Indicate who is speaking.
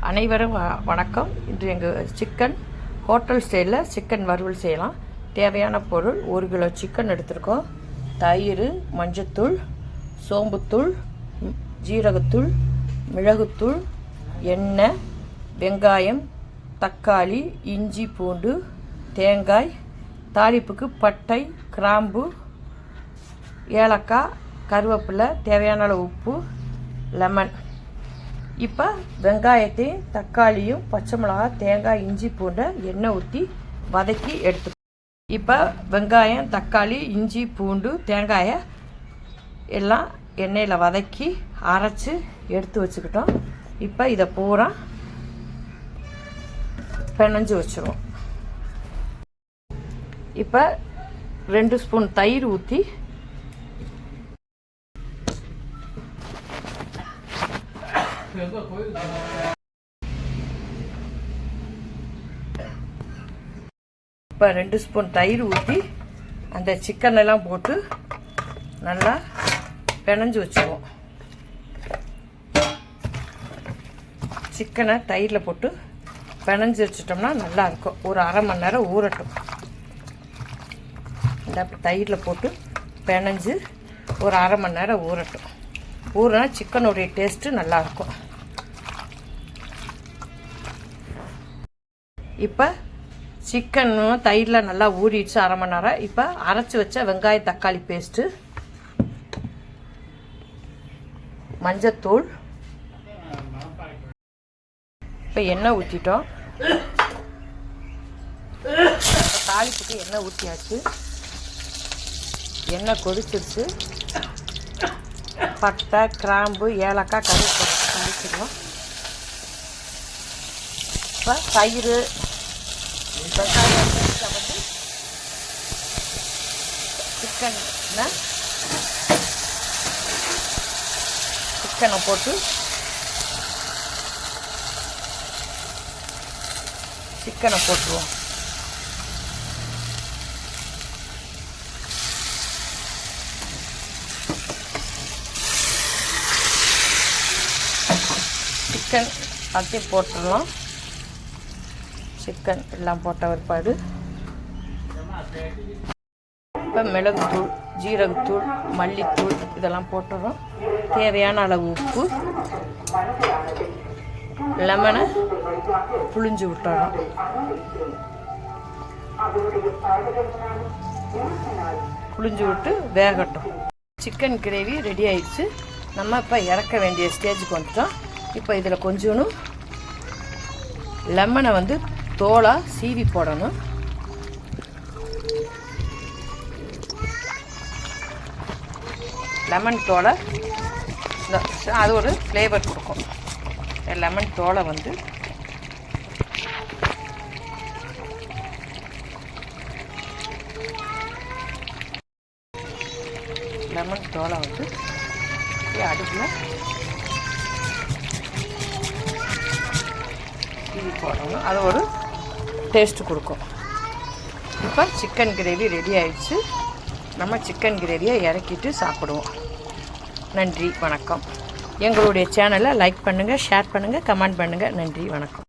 Speaker 1: அனைவரும் வணக்கம். இன்று எங்கள் சிக்கன் ஹோட்டல் ஸ்டைலில் சிக்கன் வறுவல் செய்யலாம். தேவையான பொருள்: 1 கிலோ சிக்கன் எடுத்துருக்கோம். தயிர், மஞ்சத்தூள், சோம்புத்தூள், ஜீரகத்தூள், மிளகுத்தூள், எண்ணெய், வெங்காயம், தக்காளி, இஞ்சி, பூண்டு, தேங்காய், தாளிப்புக்கு பட்டை, கிராம்பு, ஏலக்காய், கருவேப்பிலை, தேவையான அளவு உப்பு, லெமன். இப்போ வெங்காயத்தையும் தக்காளியும் பச்சை மிளகாய், தேங்காய், இஞ்சி, பூண்டை எண்ணெய் ஊற்றி வதக்கி எடுத்து. இப்போ வெங்காயம், தக்காளி, இஞ்சி, பூண்டு, தேங்காயை எல்லாம் எண்ணெயில் வதக்கி அரைச்சி எடுத்து வச்சுக்கிட்டோம். இப்போ இதை பூரா பிணைஞ்சு வச்சுருவோம். இப்போ 2 ஸ்பூன் தயிர் ஊற்றி இப்போ 2 ஸ்பூன் தயிர் ஊற்றி அந்த சிக்கன் எல்லாம் போட்டு நல்லா பிணைஞ்சு வச்சுருவோம். சிக்கனை தயிரில் போட்டு பிணைஞ்சு வச்சிட்டோம்னா நல்லாயிருக்கும். ஒரு அரை மணி நேரம் ஊறட்டும். இந்த தயிரில் போட்டு பிணைஞ்சு ஒரு அரை மணி நேரம் ஊறட்டும். ஊறினா சிக்கனுடைய டேஸ்ட்டு நல்லாயிருக்கும். இப்போ சிக்கனும் தயிரில் நல்லா ஊறிடுச்சு அரை மணி நேரம். இப்போ அரைச்சி வச்ச வெங்காயம், தக்காளி பேஸ்ட்டு, மஞ்சத்தூள், இப்போ எண்ணெய் ஊற்றிட்டோம். தாளிப்புக்கு எண்ணெய் ஊற்றியாச்சு. எண்ணெய் கொதிச்சிருச்சு. பட்டை, கிராம்பு, ஏலக்காய், கருவேப்பிலை தாளிச்சிடணும். இப்போ தயிர், வெங்காயம் வந்து சிக்கனை போட்டு சிக்கனை போட்டுருவோம். சிக்கன் அதையும் போட்டுடலாம். சிக்கன் எல்லாம் போட்ட பிற்பாடு இப்போ மிளகுத்தூள், ஜீரகத்தூள், மல்லித்தூள் இதெல்லாம் போட்டுறோம். தேவையான அளவு உப்பு, லெமனை புழிஞ்சு விட்டுறோம். புழிஞ்சு விட்டு வேகட்டும். சிக்கன் கிரேவி ரெடி ஆயிடுச்சு. நம்ம இப்போ இறக்க வேண்டிய ஸ்டேஜுக்கு வந்துட்டோம். இப்போ இதில் கொஞ்சோண்டு லெமனை வந்து தோலாக சீவி போடணும். லெமன் தோலை அது ஒரு ஃப்ளேவர் கொடுக்கும். லெமன் தோலை வந்து அடுப்பில் சீவி போடணும். அது ஒரு டேஸ்ட்டு கொடுக்கும். இப்போ சிக்கன் கிரேவி ரெடி ஆயிடுச்சு. நம்ம சிக்கன் கிரேவியை இறக்கிட்டு சாப்பிடுவோம். நன்றி, வணக்கம். எங்களுடைய சேனலை லைக் பண்ணுங்கள், ஷேர் பண்ணுங்கள், கமெண்ட் பண்ணுங்கள். நன்றி, வணக்கம்.